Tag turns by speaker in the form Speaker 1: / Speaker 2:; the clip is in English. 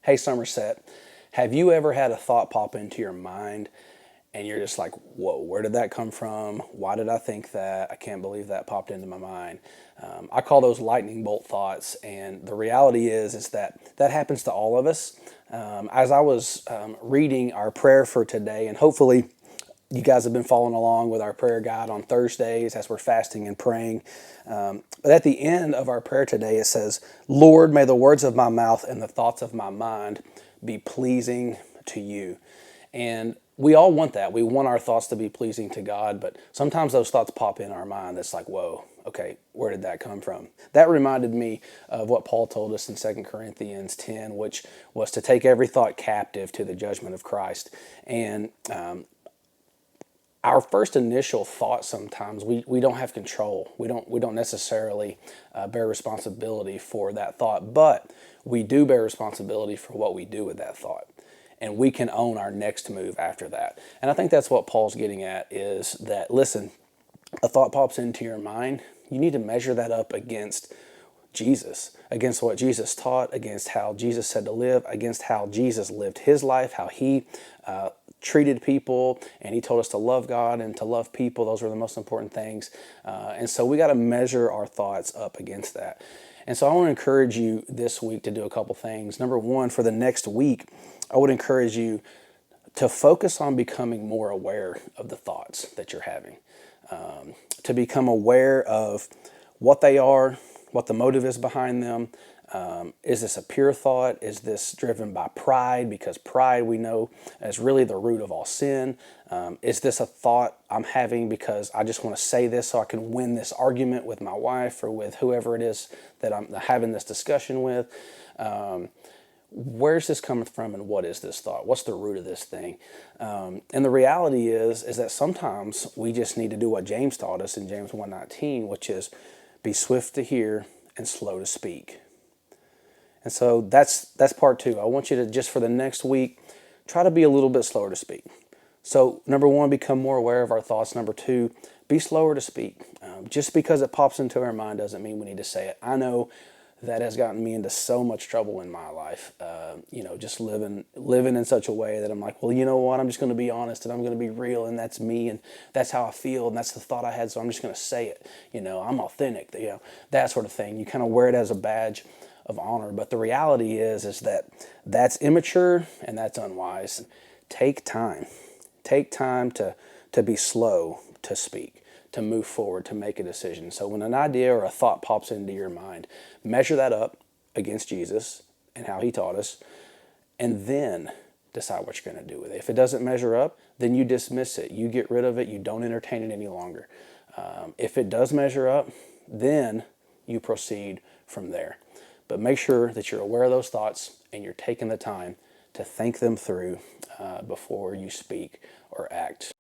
Speaker 1: Hey, Somerset, have you ever had a thought pop into your mind and you're just like, whoa, where did that come from? Why did I think that? I can't believe that popped into my mind. I call those lightning bolt thoughts, and the reality is that that happens to all of us. As I was reading our prayer for today, and hopefully you guys have been following along with our prayer guide on Thursdays as we're fasting and praying. But at the end of our prayer today, it says, Lord, may the words of my mouth and the thoughts of my mind be pleasing to you. And we all want that. We want our thoughts to be pleasing to God, but sometimes those thoughts pop in our mind. That's like, whoa, okay, where did that come from? That reminded me of what Paul told us in 2 Corinthians 10, which was to take every thought captive to the judgment of Christ. And our first initial thought, sometimes we don't have control. We don't necessarily bear responsibility for that thought, but we do bear responsibility for what we do with that thought, and we can own our next move after that. And I think that's what Paul's getting at, is that, listen, a thought pops into your mind, you need to measure that up against Jesus, against what Jesus taught, against how Jesus said to live, against how Jesus lived his life, how he treated people, and he told us to love God and to love people. Those were the most important things. And so we got to measure our thoughts up against that. And so I want to encourage you this week to do a couple things. Number one, for the next week, I would encourage you to focus on becoming more aware of the thoughts that you're having, to become aware of what they are, what the motive is behind them. Is this a pure thought? Is this driven by pride? Because pride, we know, is really the root of all sin. Is this a thought I'm having because I just want to say this so I can win this argument with my wife or with whoever it is that I'm having this discussion with? Where's this coming from, and what is this thought? What's the root of this thing? And the reality is that sometimes we just need to do what James taught us in James 1:19, which is be swift to hear and slow to speak. And so that's part two. I want you to, just for the next week, try to be a little bit slower to speak. So number one, become more aware of our thoughts. Number two, be slower to speak. Just because it pops into our mind doesn't mean we need to say it. I know that has gotten me into so much trouble in my life. Just living in such a way that I'm like, well, you know what? I'm just going to be honest, and I'm going to be real, and that's me, and that's how I feel, and that's the thought I had, so I'm just going to say it. I'm authentic. That sort of thing. You kind of wear it as a badge of honor, but the reality is that that's immature and that's unwise. Take time to be slow to speak, to move forward, to make a decision. So when an idea or a thought pops into your mind, measure that up against Jesus and how he taught us, and then decide what you're going to do with it. If it doesn't measure up, then you dismiss it. You get rid of it. You don't entertain it any longer. If it does measure up, then you proceed from there. But make sure that you're aware of those thoughts and you're taking the time to think them through before you speak or act.